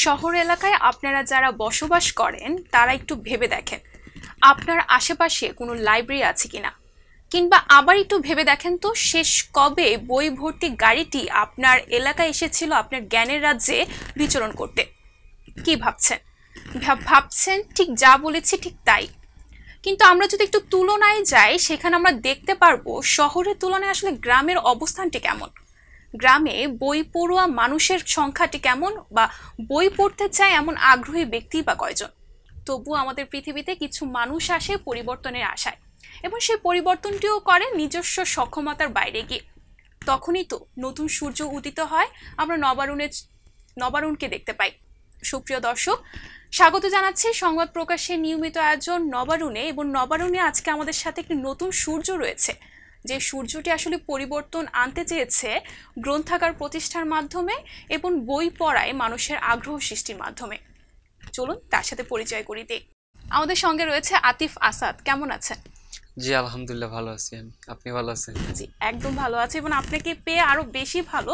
শহর এলাকায় আপনারা যারা বসবাস করেন তারা একটু ভেবে দেখেন আপনার আশেপাশে কোনো লাইব্রেরি আছে কিনা, কিংবা আবার একটু ভেবে দেখেন তো শেষ কবে বই ভর্তি গাড়িটি আপনার এলাকায় এসেছিল আপনার জ্ঞানের রাজ্যে বিচরণ করতে। কি ভাবছেন? ভাবছেন ঠিক যা বলেছি ঠিক তাই। কিন্তু আমরা যদি একটু তুলনায় যাই সেখানে আমরা দেখতে পারবো শহরের তুলনায় আসলে গ্রামের অবস্থানটি কেমন, গ্রামে বই পড়ুয়া মানুষের সংখ্যাটি কেমন, বা বই পড়তে চায় এমন আগ্রহী ব্যক্তি বা কয়জন। তবু আমাদের পৃথিবীতে কিছু মানুষ আসে পরিবর্তনের আশায়, এবং সেই পরিবর্তনটিও করে নিজস্ব সক্ষমতার বাইরে গিয়ে। তখনই তো নতুন সূর্য উদিত হয়, আমরা নবারুণকে দেখতে পাই। সুপ্রিয় দর্শক, স্বাগত জানাচ্ছি সংবাদ প্রকাশের নিয়মিত আয়োজন নবারুণে। এবং নবারুণে আজকে আমাদের সাথে একটি নতুন সূর্য রয়েছে, যে সূর্যটি আসলে পরিবর্তন আনতে চেয়েছে গ্রন্থাগার প্রতিষ্ঠার মাধ্যমে এবং বই পড়ায় মানুষের আগ্রহ সৃষ্টির মাধ্যমে। চলুন তার সাথে পরিচয় করি দিই। আমাদের সঙ্গে রয়েছে আতিফ আসাদ। কেমন আছেন? জি আলহামদুলিল্লাহ ভালো আছি আমি। আপনি ভালো আছেন? জি একদম ভালো আছে, এবং আপনাকে পেয়ে আরও বেশি ভালো।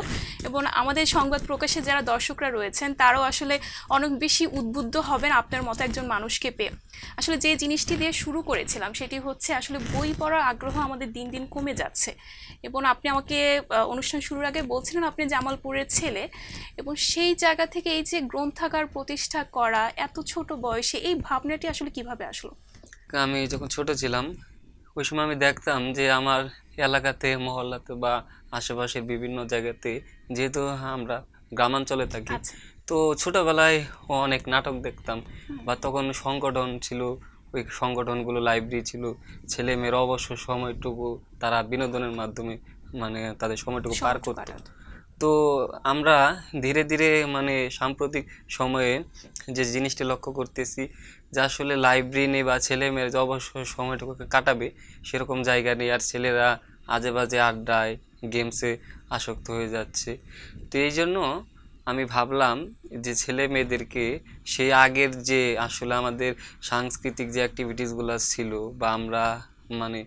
এবং আমাদের সংবাদ প্রকাশে যারা দর্শকরা রয়েছেন তারাও আসলে অনেক বেশি উদ্বুদ্ধ হবেন আপনার মতো একজন মানুষকে পেয়ে। আসলে যে জিনিসটি দিয়ে শুরু করেছিলাম সেটি হচ্ছে আসলে বই পড়ার আগ্রহ আমাদের দিন দিন কমে যাচ্ছে। এবং আপনি আমাকে অনুষ্ঠান শুরুর আগে বলছিলেন আপনি জামালপুরের ছেলে, এবং সেই জায়গা থেকে এই যে গ্রন্থাগার প্রতিষ্ঠা করা এত ছোট বয়সে, এই ভাবনাটি আসলে কিভাবে আসলো? আমি যখন ছোট ছিলাম ওই সময় আমি দেখতাম যে আমার এলাকাতে মহল্লাতে বা আশেপাশের বিভিন্ন জায়গাতে, যেহেতু আমরা গ্রামাঞ্চলে থাকি, তো ছোটবেলায় অনেক নাটক দেখতাম। বা তখন সংগঠন ছিল, ওই সংগঠনগুলো লাইব্রেরি ছিল, ছেলে মেয়ের অবসর সময়টুকু তারা বিনোদনের মাধ্যমে মানে তাদের সময়টুকু পার করতো। তো আমরা ধীরে ধীরে মানে সাম্প্রতিক সময়ে যে জিনিসটি লক্ষ্য করতেছি যে আসলে লাইব্রেরি নেই বা ছেলে মেয়ের যে অবসর সময়টুকুকে কাটাবে সেরকম জায়গা নেই, আর ছেলেরা আজে বাজে আড্ডায় গেমসে আসক্ত হয়ে যাচ্ছে। তো এই জন্য আমি ভাবলাম যে ছেলে মেয়েদেরকে সেই আগের যে আসলে আমাদের সাংস্কৃতিক যে অ্যাক্টিভিটিসগুলো ছিল বা আমরা মানে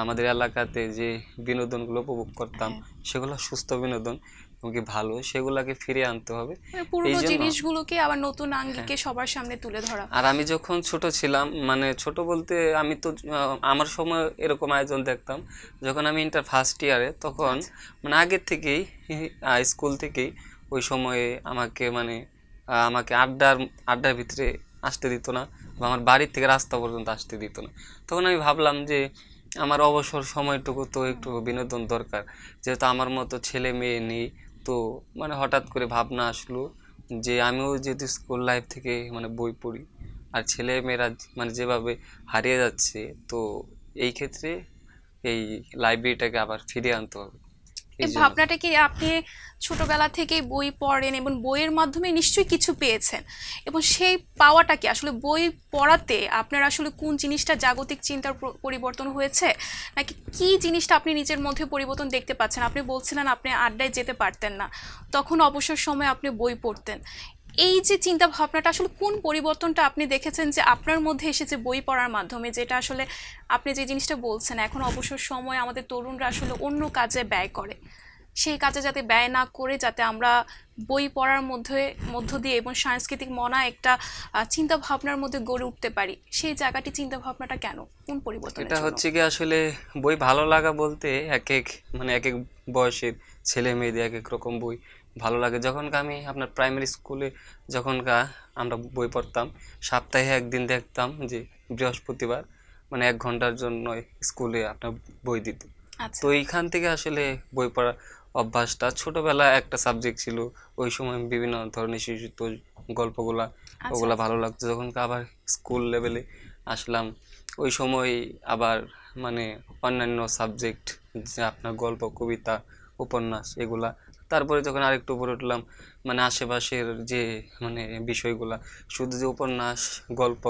আমাদের এলাকাতে যে বিনোদনগুলো উপভোগ করতাম সেগুলো সুস্থ বিনোদন ভালো, সেগুলাকে ফিরিয়ে আনতে হবে। পুরনো জিনিসগুলোকে আবার নতুন আঙ্গিকে সবার সামনে তুলে ধরা। আর আমি যখন ছোট ছিলাম, মানে ছোট বলতে আমি তো আমার সময় এরকম আয়োজন দেখতাম যখন আমি ইন্টার ফার্স্ট ইয়ারে, তখন মানে আগের থেকেই স্কুল থেকেই ওই সময়ে আমাকে আড্ডার ভিতরে আসতে দিত না, বা আমার বাড়ির থেকে রাস্তা পর্যন্ত আসতে দিত না। তখন আমি ভাবলাম যে আমার অবসর সময়টুকু তো একটু বিনোদন দরকার, যেহেতু আমার মতো ছেলে মেয়ে নেই। তো মানে হঠাৎ করে ভাবনা আসলো যে আমিও যেহেতু স্কুল লাইফ থেকে মানে বই পড়ি, আর ছেলে মেয়েরা মানে যেভাবে হারিয়ে যাচ্ছে, তো এই ক্ষেত্রে এই লাইব্রেরিটাকে আবার ফিরিয়ে আনতে হবে। এই ভাবনাটা কি আপনি ছোটবেলা থেকেই বই পড়েন এবং বইয়ের মাধ্যমে নিশ্চয়ই কিছু পেয়েছেন, এবং সেই পাওয়াটা কি আসলে বই পড়াতে আপনার আসলে কোন জিনিসটা জাগতিক চিন্তার পরিবর্তন হয়েছে, নাকি কি জিনিসটা আপনি নিজের মধ্যে পরিবর্তন দেখতে পাচ্ছেন? আপনি বলছিলেন আপনি আড্ডায় যেতে পারতেন না, তখন অবসর সময় আপনি বই পড়তেন। এই যে চিন্তা ভাবনাটা আসলে কোন পরিবর্তনটা আপনি দেখেছেন যে আপনার মধ্যে এসেছে বই পড়ার মাধ্যমে, যেটা আসলে আপনি যে জিনিসটা বলছেন এখন অবসর সময় আমাদের তরুণরা আসলে অন্য কাজে ব্যয় করে, সেই কাজে যাতে ব্যয় না করে যাতে আমরা বই পড়ার মধ্য দিয়ে এবং সাংস্কৃতিক মনা একটা চিন্তা ভাবনার মধ্যে গড়ে উঠতে পারি, সেই জায়গাটি চিন্তা ভাবনাটা কেন, কোন পরিবর্তন? এটা হচ্ছে কি আসলে বই ভালো লাগা বলতে এক এক বয়সের ছেলে মেয়েদের এক এক রকম বই ভালো লাগে। যখন আমি আপনার প্রাইমারি স্কুলে আমরা বই পড়তাম, সপ্তাহে একদিন দেখতাম যে বৃহস্পতিবার মানে 1 ঘন্টার জন্য স্কুলে আপনার বই দিত। তো এইখান থেকে আসলে বই পড়ার অভ্যাসটা, ছোটবেলায় একটা সাবজেক্ট ছিল ওই সময় বিভিন্ন ধরনের শিশুত গল্পগুলা ওগুলা ভালো লাগতো। যখন আবার স্কুল লেভেলে আসলাম ওই সময় আবার মানে অন্যান্য সাবজেক্ট, যে আপনার গল্প কবিতা উপন্যাস এগুলা। তারপরে যখন আরেকটু উপরে উঠলাম মানে আশেপাশের যে মানে বিষয়গুলা, শুধু যে উপন্যাস গল্প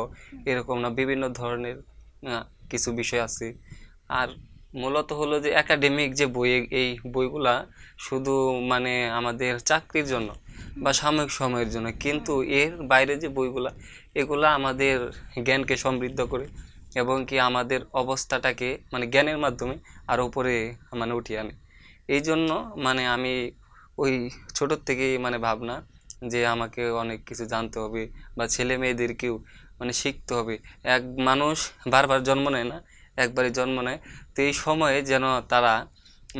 এরকম না, বিভিন্ন ধরনের কিছু বিষয় আছে। আর মূলত হলো যে একাডেমিক যে বই, এই বইগুলা শুধু মানে আমাদের চাকরির জন্য বা সাময়িক সময়ের জন্য, কিন্তু এর বাইরে যে বইগুলা এগুলা আমাদের জ্ঞানকে সমৃদ্ধ করে এবং কি আমাদের অবস্থাটাকে মানে জ্ঞানের মাধ্যমে আর উপরে মানে উঠিয়ে আনে। এই জন্য মানে আমি ওই ছোটোর থেকেই মানে ভাবনা যে আমাকে অনেক কিছু জানতে হবে বা ছেলে মেয়েদেরকেও মানে শিখতে হবে। এক মানুষ বারবার জন্ম নেয় না, একবারই জন্ম নেয়। তো এই সময়ে যেন তারা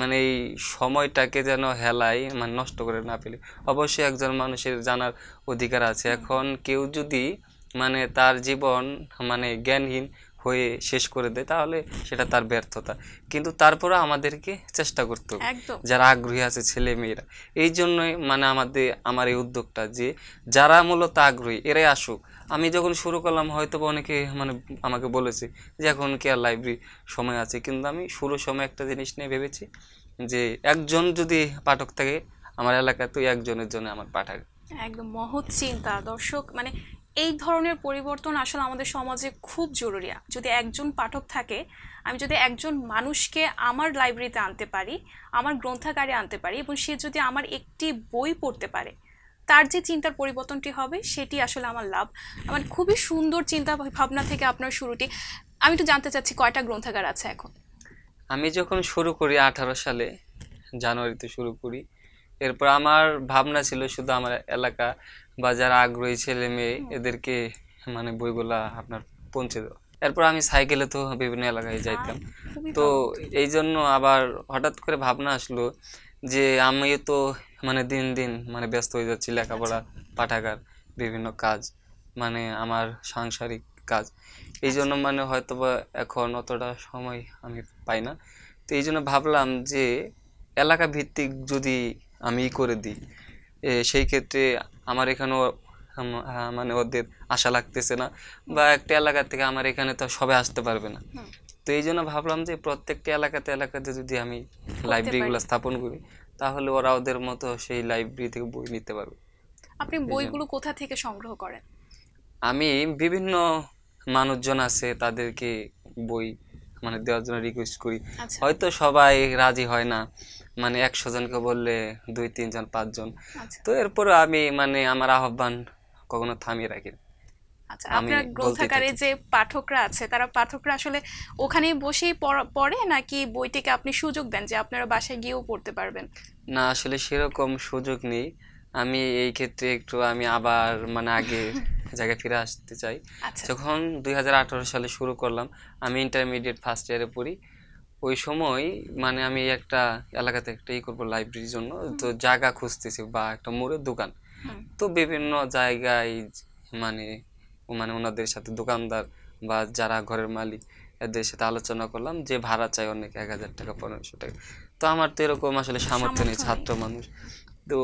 মানে এই সময়টাকে যেন হেলায় মানে নষ্ট করে না ফেলে। অবশ্যই একজন মানুষের জানার অধিকার আছে। এখন কেউ যদি মানে তার জীবন মানে জ্ঞানহীন হয়ে শেষ করে দেয় তাহলে সেটা তার ব্যর্থতা, কিন্তু তারপরে আমাদেরকে চেষ্টা করতে হবে একদম যারা আগ্রহী আছে ছেলে মেয়েরা। এই জন্যই মানে আমার এই উদ্যোগটা যে যারা মূলত আগ্রহী এরাই আসুক। আমি যখন শুরু করলাম হয়তো অনেকে মানে আমাকে বলেছে যে এখন কি আর লাইব্রেরি সময় আছে, কিন্তু আমি শুরুর সময় একটা জিনিস নিয়ে ভেবেছি যে একজন যদি পাঠক থাকে আমার এলাকায় তো একজনের জন্য আমার পাঠাক। একদম মহৎ চিন্তা দর্শক। মানে এই ধরনের পরিবর্তন আসলে আমাদের সমাজে খুব জরুরি। যদি একজন পাঠক থাকে, আমি যদি একজন মানুষকে আমার লাইব্রেরিতে আনতে পারি, আমার গ্রন্থাগারে আনতে পারি, এবং সে যদি আমার একটি বই পড়তে পারে, তার যে চিন্তার পরিবর্তনটি হবে সেটি আসলে আমার লাভ। আমার খুবই সুন্দর চিন্তা ভাবনা থেকে আপনার শুরুটি। আমি একটু জানতে চাচ্ছি কয়টা গ্রন্থাগার আছে এখন? আমি যখন শুরু করি 18 সালে জানুয়ারিতে শুরু করি, এরপর আমার ভাবনা ছিল শুধু আমার এলাকা বা যারা আগ্রহী ছেলে মেয়ে এদেরকে মানে বইগুলা আপনার পৌঁছে দেওয়া। এরপর আমি সাইকেলে তো বিভিন্ন এলাকায় যাইতাম। খুবই তো ভালো। এই জন্য আবার হঠাৎ করে ভাবনা আসলো যে আমি তো মানে দিন দিন মানে ব্যস্ত হয়ে যাচ্ছি, লেখাপড়া, পাঠাগার, বিভিন্ন কাজ, মানে আমার সাংসারিক কাজ। এই জন্য মানে হয়তো বা এখন অতটা সময় আমি পাই না। তো এই জন্য ভাবলাম যে এলাকা ভিত্তিক যদি আমি করে দিই, সেই ক্ষেত্রে আমার এখানেও মানে ওদের আশা লাগতেছে না, বা একটা এলাকা থেকে আমার এখানে তো সবাই আসতে পারবে না। তো এই জন্য ভাবলাম যে প্রত্যেকটা এলাকাতে এলাকাতে যদি আমি লাইব্রেরিগুলো স্থাপন করি তাহলে ওরা ওদের মতো সেই লাইব্রেরি থেকে বই নিতে পারবে। আপনি বইগুলো কোথা থেকে সংগ্রহ করেন? আমি বিভিন্ন মানুষজন আছে তাদেরকে বই মানে দেওয়ার জন্য রিকোয়েস্ট করি। হয়তো সবাই রাজি হয় না, মানে 100 জনকে বললে 2-3 জন 5 জন। তো এরপর আমি মানে আমার আহ্বান কখনো থামিয়ে রাখি। আচ্ছা, আপনার গ্রন্থাগারে যে পাঠকরা আছে তারা পাঠকরা আসলে ওখানেই বসেই পড়ে, নাকি বইটিকে আপনি সুযোগ দেন যে আপনারা বাসায় গিয়েও পড়তে পারবেন? না, আসলে সেরকম সুযোগ নেই। আমি এই ক্ষেত্রে একটু আমি আবার মানে আগের জায়গায় ফিরে আসতে চাই। যখন 2018 সালে শুরু করলাম, আমি ইন্টারমিডিয়েট ফার্স্ট ইয়ারে পড়ি। ওই সময় মানে আমি একটা এলাকাতে একটা করবো লাইব্রেরির জন্য, তো জায়গা খুঁজতেছি বা একটা মোড়ের দোকান। তো বিভিন্ন জায়গায় মানে মানে ওনাদের সাথে দোকানদার বা যারা ঘরের মালিক এদের সাথে আলোচনা করলাম যে ভাড়া চাই অনেক, 1000 টাকা 1500 টাকা। তো আমার তো এরকম আসলে সামর্থ্য নেই, ছাত্র মানুষ। তো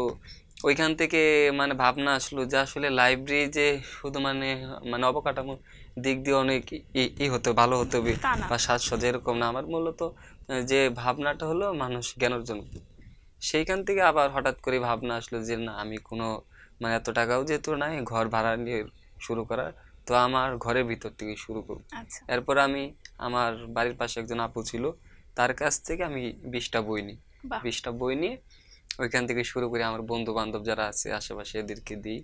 ওইখান থেকে মানে ভাবনা আসলো যে আসলে লাইব্রেরি যে শুধু মানে মানে অবকাঠামো দিক দিয়ে অনেক হতে ভালো হতে হবে বা সাজসজ্জা এরকম না। আমার মূলত যে ভাবনাটা হলো মানুষ জ্ঞান অর্জন। সেইখান থেকে আবার হঠাৎ করে ভাবনা আসলো যে না, আমি কোনো মানে এত টাকাও যেহেতু নাই ঘর ভাড়া নিয়ে শুরু করার, তো আমার ঘরের ভিতর থেকে শুরু করব। এরপর আমি আমার বাড়ির পাশে একজন আপু ছিল, তার কাছ থেকে আমি 20টা বই নিই। 20টা বই নিয়ে ওইখান থেকে শুরু করে আমার বন্ধু বান্ধব যারা আছে আশেপাশে এদেরকে দিই।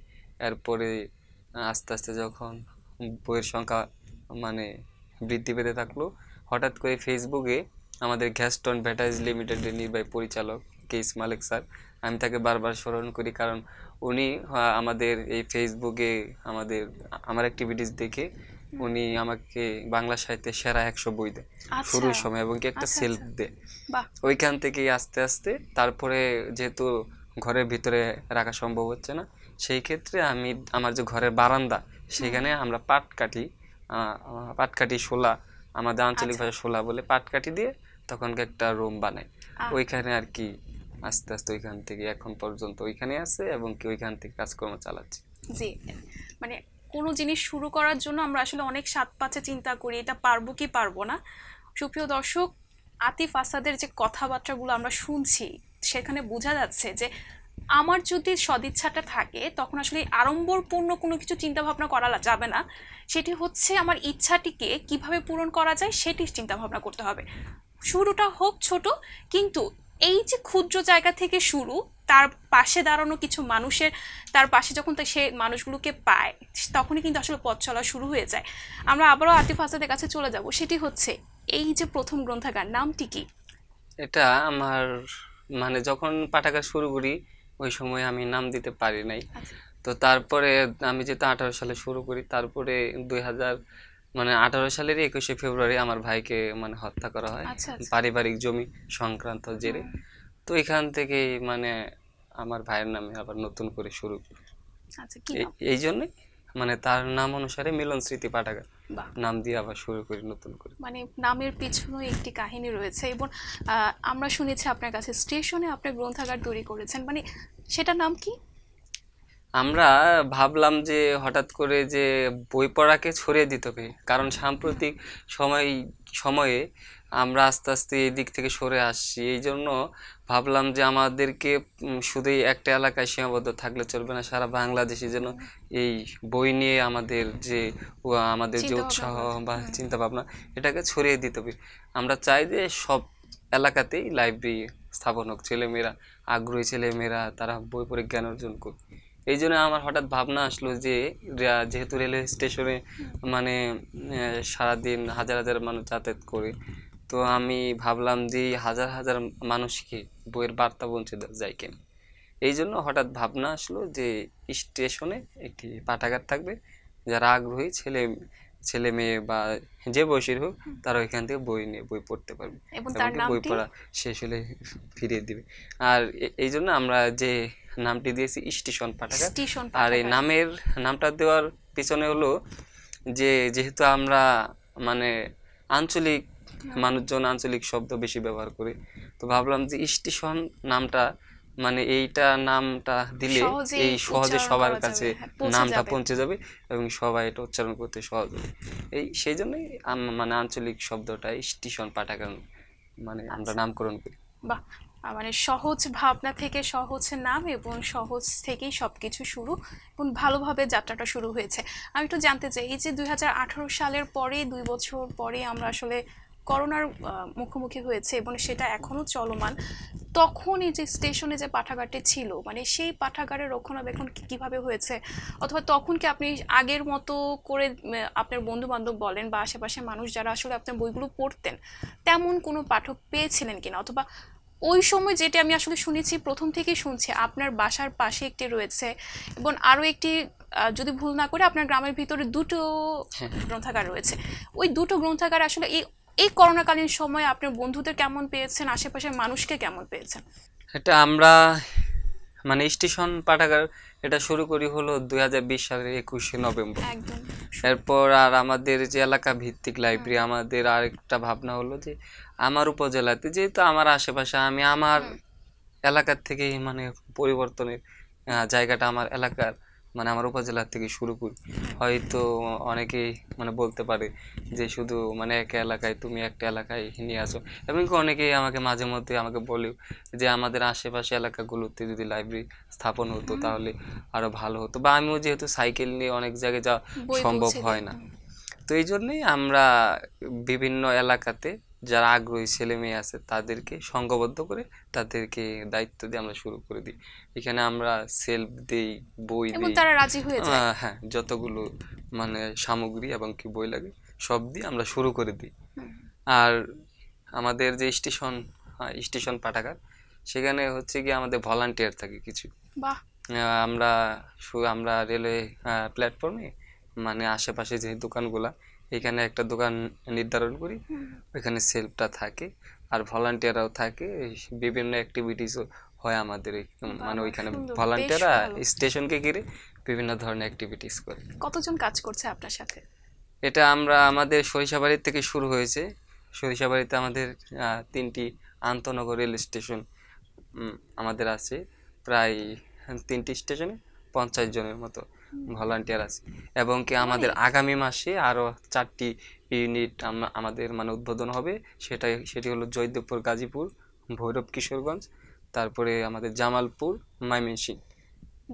এরপরে আস্তে আস্তে যখন বইয়ের সংখ্যা মানে বৃদ্ধি পেতে থাকলো, হঠাৎ করে ফেসবুকে আমাদের গ্যাস্টন ভ্যাটাইজ লিমিটেডের নির্বাহী পরিচালক কেস মালিক স্যার, আমি তাকে বারবার স্মরণ করি কারণ উনি আমাদের এই ফেসবুকে আমার অ্যাক্টিভিটিস দেখে উনি আমাকে বাংলা সাহিত্যের সেরা 100 বই দেয় শুরুর সময়, এবং কি একটা সেলফ দেয়। ওইখান থেকেই আস্তে আস্তে তারপরে যেহেতু ঘরের ভিতরে রাখা সম্ভব হচ্ছে না, সেই ক্ষেত্রে আমি আমার যে ঘরের বারান্দা সেখানে আমরা পাটকাঠি শোলা, আমাদের আঞ্চলিক ভাষায় শোলা বলে, পাটকাঠি দিয়ে তখন একটা রুম বানাই। ওইখানে আর কি আস্তে আস্তে ওইখান থেকে এখন পর্যন্ত ওইখানে আছে এবং কি ওইখান থেকে কাজকর্ম চালাচ্ছি। জি, মানে কোনো জিনিস শুরু করার জন্য আমরা আসলে অনেক সাত পাঁচে চিন্তা করি এটা পারবো কি পারবো না। সুপ্রিয় দর্শক, আতিফ আসাদের যে কথাবার্তাগুলো আমরা শুনছি সেখানে বোঝা যাচ্ছে যে আমার যদি সদিচ্ছাটা থাকে তখন আসলে আড়ম্বরপূর্ণ কোনো কিছু চিন্তা ভাবনা করা যাবে না, সেটি হচ্ছে আমার ইচ্ছাটিকে কিভাবে পূরণ করা যায় সেটি চিন্তা ভাবনা করতে হবে। শুরুটা হোক ছোট, কিন্তু এই যে ক্ষুদ্র জায়গা থেকে শুরু, তার পাশে দাঁড়ানো কিছু মানুষের, তার পাশে যখন সে মানুষগুলোকে পায় তখনই কিন্তু আসলে পথ চলা শুরু হয়ে যায়। আমরা আবারও আতিফ আসাদের কাছে চলে যাব, সেটি হচ্ছে এই যে প্রথম গ্রন্থাগার, নামটি কি? এটা আমার মানে যখন পাঠাগার শুরু করি ওই সময় আমি নাম দিতে পারি নাই। তো তারপরে আমি যেহেতু 18 সালে শুরু করি, তারপরে 2000 মানে 18 সালের 21শে ফেব্রুয়ারি আমার ভাইকে মানে হত্যা করা হয় আচ্ছা আচ্ছা। পারিবারিক জমি সংক্রান্ত জেরে। হুম, তো এখান থেকেই মানে আমার ভাইয়ের নামে আবার নতুন করে শুরু। আচ্ছা, কি এই নাম? এই জন্যে মানে তার নাম অনুসারে মিলন স্মৃতি পাঠাগার বাহ। নাম দিয়ে আবার শুরু করি নতুন করে। মানে নামের পিছনেও একটি কাহিনী রয়েছে, এবং আমরা শুনেছি আপনার কাছে স্টেশনে আপনি গ্রন্থাগার তৈরি করেছেন, মানে সেটার নাম কি? আমরা ভাবলাম যে হঠাৎ করে যে বই পড়াকে ছড়িয়ে দিতে হবে, কারণ সাম্প্রতিক সময় সময়ে আমরা আস্তে আস্তে এই দিক থেকে সরে আসছি। এই জন্য ভাবলাম যে আমাদেরকে শুধুই একটা এলাকায় সীমাবদ্ধ থাকলে চলবে না, সারা বাংলাদেশে যেন এই বই নিয়ে আমাদের যে আমাদের যে চিন্তা ভাবনা উৎসাহ করেছেন। বা হুম। চিন্তা ভাবনা এটাকে ছড়িয়ে দিতে হবে। আমরা চাই যে সব এলাকাতেই লাইব্রেরি স্থাপন হোক, ছেলেমেয়েরা আগ্রহী ছেলেমেয়েরা তারা বই পড়ে জ্ঞান অর্জন করুক। এই জন্য আমার হঠাৎ ভাবনা আসলো যে যেহেতু রেলওয়ে স্টেশনে মানে সারাদিন হাজার হাজার মানুষ যাতায়াত করে, তো আমি ভাবলাম যে এই হাজার হাজার মানুষকে বইয়ের বার্তা পৌঁছে দেওয়া যায় কেন। এই জন্য হঠাৎ ভাবনা আসলো যে স্টেশনে একটি পাঠাগার থাকবে, যারা আগ্রহী ছেলে ছেলে মেয়ে বা যে বয়সের হোক তারা ওইখান থেকে বই নিয়ে বই পড়তে পারবে এবং এবং তার কি বই নামটি? পড়া শেষ হলে ফিরিয়ে দিবে। আর এই জন্য আমরা যে নামটি দিয়েছি স্টেশন পাঠাগার। স্টেশন আর এই পাঠাগার। নামের নামটা দেওয়ার পিছনে হলো যে যেহেতু আমরা মানে আঞ্চলিক মানুষজন আঞ্চলিক শব্দ বেশি ব্যবহার করি, তো ভাবলাম যে স্টেশন নামটা মানে এইটা নামটা দিলে সহজেই এই সহজে উচ্চারণ সবার করা কাছে যাবে, হ্যাঁ, পৌঁছে নামটা যাবে। পৌঁছে যাবে এবং সবাই এটা উচ্চারণ করতে সহজ হবে। এই সেই জন্যই মানে আঞ্চলিক শব্দটা স্টেশন পাঠাগার মানে আমরা আচ্ছা, নামকরণ করি। বাহ। মানে সহজ ভাবনা থেকে সহজ নাম, এবং সহজ থেকেই সবকিছু শুরু, এবং ভালোভাবে যাত্রাটা শুরু হয়েছে। আমি একটু জানতে চাই, এই যে 2018 সালের পরে 2 বছর পরে আমরা আসলে করোনার মুখোমুখি হয়েছে, এবং সেটা এখনো চলমান, তখন এই যে স্টেশনে যে পাঠাগারটি ছিল, মানে সেই পাঠাগারের রক্ষণাবেক্ষণ কিভাবে হয়েছে, অথবা তখন কি আপনি আগের মতো করে আপনার বন্ধু বান্ধব বলেন বা আশেপাশে মানুষ যারা আসলে আপনার বইগুলো পড়তেন, তেমন কোনো পাঠক পেয়েছিলেন কিনা, অথবা ওই সময় যেটা আমি আসলে শুনেছি, প্রথম থেকেই শুনছি আপনার বাসার পাশে একটি রয়েছে, এবং আরও একটি, যদি ভুল না করে আপনার গ্রামের ভিতরে দুটো হ্যাঁ, গ্রন্থাগার রয়েছে। ওই দুটো গ্রন্থাগার আসলে এই এই করোনাকালীন সময়ে আপনার বন্ধুদের কেমন পেয়েছেন, আশেপাশের মানুষকে কেমন পেয়েছেন? এটা আমরা মানে স্টেশন পাঠাগার এটা শুরু করি হলো 2020 সালের 21শে নভেম্বর। একদম। এরপর আর আমাদের যে এলাকা ভিত্তিক লাইব্রেরি, আমাদের আরেকটা ভাবনা হলো যে আমার উপজেলাতে যেহেতু আমার আশেপাশে আমি আমার এলাকার থেকেই মানে পরিবর্তনের জায়গাটা আমার এলাকার মানে আমার উপজেলা থেকে শুরু করি। হয়তো অনেকেই মানে বলতে পারে যে শুধু মানে এক এলাকায় তুমি একটা এলাকায় নিয়ে আসো, এমনকি অনেকেই আমাকে মাঝে মধ্যে আমাকে বলে যে আমাদের আশেপাশে এলাকাগুলোতে যদি লাইব্রেরি স্থাপন হতো তাহলে আরো ভালো হতো, বা আমিও যেহেতু সাইকেল নিয়ে অনেক জায়গায় যাওয়া বই সম্ভব পৌঁছে হয় দেয়। না, তো এই জন্যই আমরা বিভিন্ন এলাকাতে যারা আগ্রহী ছেলে মেয়ে আছে তাদেরকে সংঘবদ্ধ করে তাদেরকে দায়িত্ব দিয়ে আমরা শুরু করে দিই। এখানে আমরা সেলফ দিই, বই এবং দিই, তারা রাজি হয়ে যায়। হ্যাঁ যতগুলো মানে সামগ্রী এবং কি বই লাগে সব দিয়ে আমরা শুরু করে দিই। আর আমাদের যে স্টেশন পাঠাগার, সেখানে হচ্ছে কি আমাদের ভলান্টিয়ার থাকে কিছু। বাহ। আমরা আমরা রেলওয়ে প্ল্যাটফর্মে মানে আশেপাশে যে দোকানগুলা, এখানে একটা দোকান নির্ধারণ করি, ওইখানে সেলফটা থাকে আর ভলান্টিয়াররাও থাকে। বিভিন্ন অ্যাক্টিভিটিসও হয় আমাদের মানে বাহ, ওইখানে সুন্দর, বেশ ভলান্টিয়াররা ভালো। স্টেশনকে ঘিরে বিভিন্ন ধরনের অ্যাক্টিভিটিস করে। কতজন কাজ করছে আপনার সাথে? এটা আমরা আমাদের সরিষাবাড়ির থেকে শুরু হয়েছে। সরিষাবাড়িতে আমাদের 3টি আন্তনগর রেল স্টেশন আমাদের আছে, প্রায় 3টি স্টেশনে 50 জনের মতো ভলান্টিয়ার আছে, এবং কি আমাদের অনেক। আগামী মাসে আরও 4টি ইউনিট আমাদের মানে উদ্বোধন হবে। সেটি হলো জয়দেবপুর, গাজীপুর, ভৈরব, কিশোরগঞ্জ, তারপরে আমাদের জামালপুর, ময়মনসিংহ।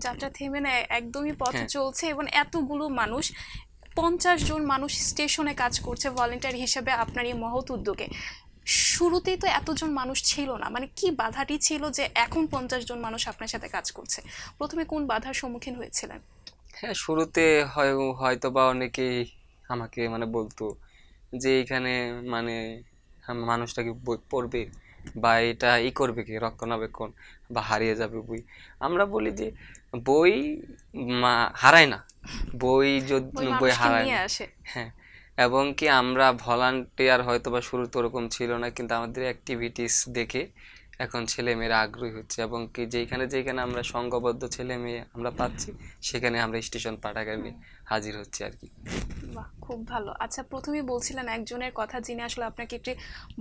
যাত্রা থেমে না, একদমই পথ হ্যাঁ, চলছে, এবং এতগুলো মানুষ, 50 জন মানুষ স্টেশনে কাজ করছে ভলেন্টিয়ার হিসেবে আপনার এই মহৎ উদ্যোগে। শুরুতেই তো এতজন মানুষ ছিল না, মানে কি বাধাটি ছিল যে এখন 50 জন মানুষ আপনার সাথে কাজ করছে? প্রথমে কোন বাধার সম্মুখীন হয়েছিলেন? হ্যাঁ শুরুতে হয়তো বা অনেকেই আমাকে মানে বলতো যে এখানে মানে মানুষটা কি বই পড়বে, বা এটা করবে কি রক্ষণাবেক্ষণ, বা হারিয়ে যাবে বই। আমরা বলি যে বই হারায় না, বই বই বই মানুষকে হারায় নিয়ে না। আসে। হ্যাঁ, এবং কি আমরা ভলান্টিয়ার হয়তো বা শুরুতে ওরকম ছিল না, কিন্তু আমাদের অ্যাক্টিভিটিস দেখে এখন ছেলে মেয়েরা আগ্রহী হচ্ছে, এবং কি যেখানে যেখানে আমরা সংঘবদ্ধ ছেলে মেয়ে আমরা পাচ্ছি, সেখানে আমরা স্টেশন পাঠাগার নিয়ে হাজির হচ্ছি আর কি। বাহ, খুব ভালো। আচ্ছা, প্রথমেই বলছিলেন একজনের কথা যিনি আসলে আপনাকে একটি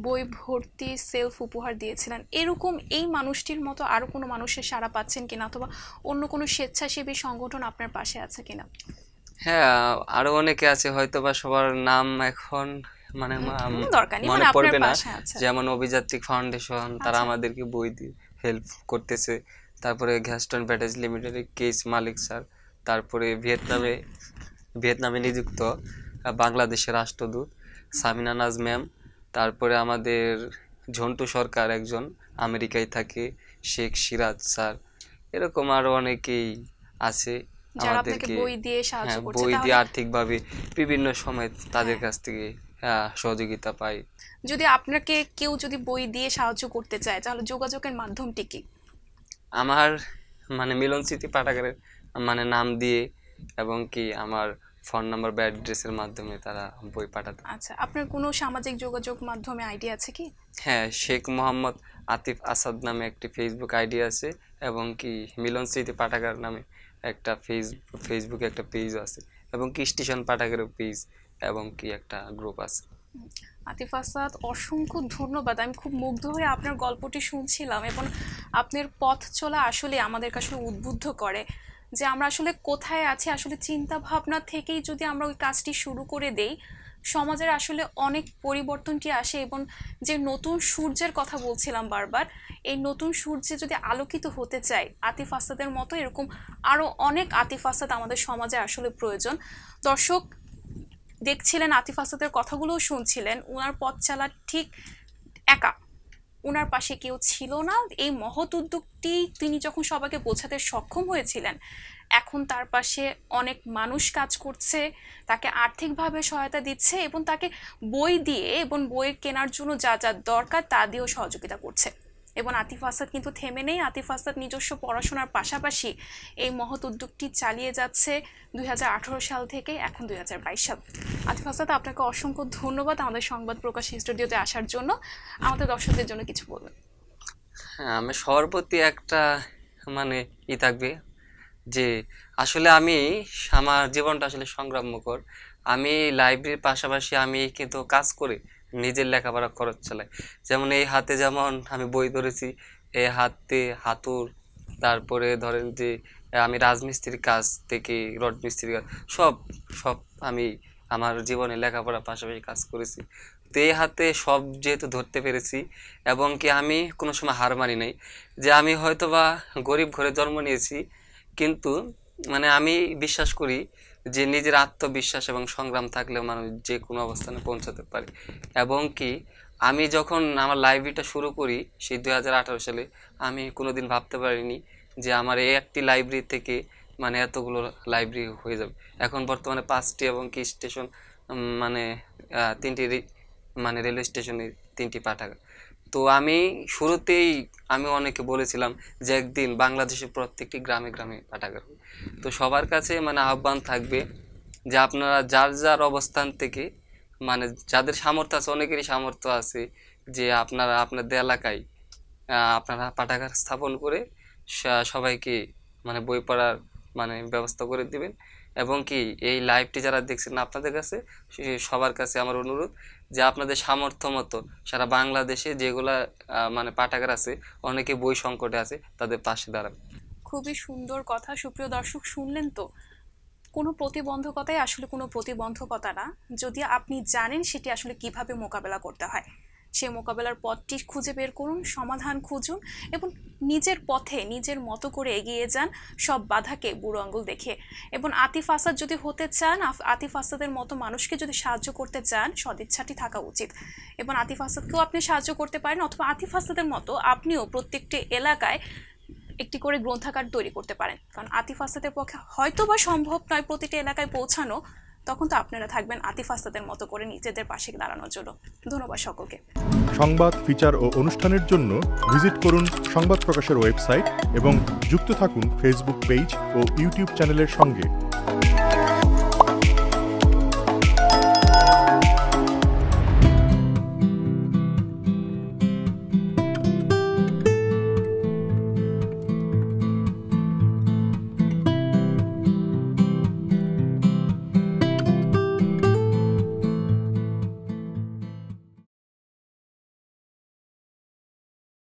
বই ভর্তি সেলফ উপহার দিয়েছিলেন। এরকম এই মানুষটির মতো আরো কোনো মানুষের সাড়া পাচ্ছেন কিনা, অথবা অন্য কোনো স্বেচ্ছাসেবী সংগঠন আপনার পাশে আছে কিনা? হ্যাঁ, আরো অনেকে আছে, হয়তো বা সবার নাম এখন মানে দরকার নেই, মনে মানে আপনার পড়বে না। পাশে আছে। যেমন অভিযাত্রিক ফাউন্ডেশন, তারা আচ্ছা। আমাদেরকে বই দিয়ে হেল্প করতেছে। তারপরে গ্যাস্টন ব্যাটাজ লিমিটেডের কেস মালিক স্যার, তারপরে ভিয়েতনামে নিযুক্ত বাংলাদেশের রাষ্ট্রদূত সামিনা নাজ ম্যাম, তারপরে আমাদের ঝন্টু সরকার একজন আমেরিকায় থাকে, শেখ সিরাজ স্যার, এরকম আরো অনেকেই আছে যারা আপনাকে আমাদেরকে। বই দিয়ে সাহায্য হ্যাঁ, করছে। বই দিয়ে তাহলে আর্থিকভাবে বিভিন্ন সময় তাদের কাছ থেকে সহযোগিতা পাই। যদি আপনাকে কেউ যদি বই দিয়ে সাহায্য করতে চায়, তাহলে যোগাযোগের মাধ্যমটি কি? আমার মানে মিলন স্মৃতি পাঠাগারের মানে নাম দিয়ে, এবং কি আমার ফোন নাম্বার বা অ্যাড্রেসের মাধ্যমে তারা বই পাঠাতে। আচ্ছা, আপনার কোনো সামাজিক যোগাযোগ মাধ্যমে আইডি আছে কি? হ্যাঁ, শেখ মোহাম্মদ আতিফ আসাদ নামে একটি ফেসবুক আইডি আছে, এবং কি মিলন স্মৃতি পাঠাগার নামে একটা ফেসবুকে একটা পেজ আছে, এবং কি স্টেশন পাঠাগারের পেজ, এবং কি একটা গ্রুপ আছে। আতিফ আসাদ, অসংখ্য ধন্যবাদ। আমি খুব মুগ্ধ হয়ে আপনার গল্পটি শুনছিলাম, এবং আপনার পথ চলা আসলে আমাদের কাছে উদ্বুদ্ধ করে যে আমরা আসলে কোথায় আছি। আসলে চিন্তা ভাবনা থেকেই যদি আমরা ওই কাজটি শুরু করে দেই, সমাজের আসলে অনেক পরিবর্তনটি আসে। এবং যে নতুন সূর্যের কথা বলছিলাম বারবার, এই নতুন সূর্যে যদি আলোকিত হতে চাই, আতিফ আসাদের মতো এরকম আরও অনেক আতিফ আসাদ আমাদের সমাজে আসলে প্রয়োজন। দর্শক দেখছিলেন, আতিফ আসাদের কথাগুলোও শুনছিলেন। ওনার পথ চলা ঠিক একা, ওনার পাশে কেউ ছিল না। এই মহৎ উদ্যোগটি তিনি যখন সবাইকে বোঝাতে সক্ষম হয়েছিলেন, এখন তার পাশে অনেক মানুষ কাজ করছে, তাকে আর্থিকভাবে সহায়তা দিচ্ছে, এবং তাকে বই দিয়ে এবং বই কেনার জন্য যা যা দরকার তা দিয়েও সহযোগিতা করছে। এবং আতিফ আসাদ কিন্তু থেমে নেই। আতিফ আসাদ নিজস্ব পড়াশোনার পাশাপাশি এই মহৎ উদ্যোগটি চালিয়ে যাচ্ছে 2018 সাল থেকে এখন 2022 সাল। আতিফ আসাদ, আপনাকে অসংখ্য ধন্যবাদ আমাদের সংবাদ প্রকাশ স্টুডিওতে আসার জন্য। আমাদের দর্শকদের জন্য কিছু বলবেন? হ্যাঁ, আমি সবার প্রতি একটা মানে থাকবে যে আসলে আমার জীবনটা আসলে সংগ্রামমুখর। আমি লাইব্রেরির পাশাপাশি আমি কিন্তু কাজ করে নিজের লেখাপড়া খরচ চালাই। যেমন এই হাতে যেমন আমি বই ধরেছি, এই হাতে হাতুড়, তারপরে ধরেন যে আমি রাজমিস্ত্রির কাজ থেকে রড মিস্ত্রির কাজ, সব সব আমি আমার জীবনে লেখাপড়ার পাশাপাশি কাজ করেছি। তো এই হাতে সব যেহেতু ধরতে পেরেছি, এবং কি আমি কোনো সময় হার মানি নাই। যে আমি হয়তো বা গরিব ঘরে জন্ম নিয়েছি, কিন্তু মানে আমি বিশ্বাস করি যে নিজের আত্মবিশ্বাস এবং সংগ্রাম থাকলে মানুষ যে কোনো অবস্থানে পৌঁছাতে পারে। এবং কি আমি যখন আমার লাইব্রেরিটা শুরু করি সেই 2018 সালে, আমি কোনোদিন ভাবতে পারিনি যে আমার এই একটি লাইব্রেরি থেকে মানে এতগুলো লাইব্রেরি হয়ে যাবে। এখন বর্তমানে 5টি, এবং কি স্টেশন মানে 3টি মানে রেলওয়ে স্টেশনে 3টি পাঠাগার। তো আমি শুরুতেই আমি অনেকে বলেছিলাম যে একদিন বাংলাদেশের প্রত্যেকটি গ্রামে গ্রামে পাঠাগার হবে। তো সবার কাছে মানে আহ্বান থাকবে যে আপনারা যার যার অবস্থান থেকে, মানে যাদের সামর্থ্য আছে, অনেকেরই সামর্থ্য আছে, যে আপনারা আপনাদের এলাকায় আপনারা পাঠাগার স্থাপন করে সবাইকে মানে বই পড়ার মানে ব্যবস্থা করে দিবেন। এবং কি এই লাইভটি যারা দেখছেন আপনাদের কাছে, সবার কাছে আমার অনুরোধ যে আপনাদের সামর্থ্য মতো সারা বাংলাদেশে যেগুলা মানে পাঠাগার আছে, অনেকে বই সংকটে আছে, তাদের পাশে দাঁড়াবেন। খুবই সুন্দর কথা। সুপ্রিয় দর্শক, শুনলেন তো? কোনো প্রতিবন্ধকতাই আসলে কোনো প্রতিবন্ধকতা না, যদি আপনি জানেন সেটি আসলে কিভাবে মোকাবেলা করতে হয়। সেই মোকাবেলার পথটি খুঁজে বের করুন, সমাধান খুঁজুন, এবং নিজের পথে নিজের মতো করে এগিয়ে যান, সব বাধাকে বুড়ো আঙুল দেখিয়ে। এবং আতিফ আসাদ যদি হতে চান, আতিফ আসাদের মতো মানুষকে যদি সাহায্য করতে চান, সদিচ্ছাটি থাকা উচিত। এবং আতিফ আসাদকেও আপনি সাহায্য করতে পারেন, অথবা আতিফ আসাদের মতো আপনিও প্রত্যেকটি এলাকায় একটি করে গ্রন্থাগার তৈরি করতে পারেন। কারণ আতিফ আসাদের পক্ষে হয়তো বা সম্ভব নয় প্রতিটি এলাকায় পৌঁছানো, তখন তো আপনারা থাকবেন আতিফ আসাদের মতো করে নিজেদের পাশে দাঁড়ানোর জন্য। ধন্যবাদ সকলকে। সংবাদ, ফিচার ও অনুষ্ঠানের জন্য ভিজিট করুন সংবাদ প্রকাশের ওয়েবসাইট এবং যুক্ত থাকুন ফেসবুক পেজ ও ইউটিউব চ্যানেলের সঙ্গে।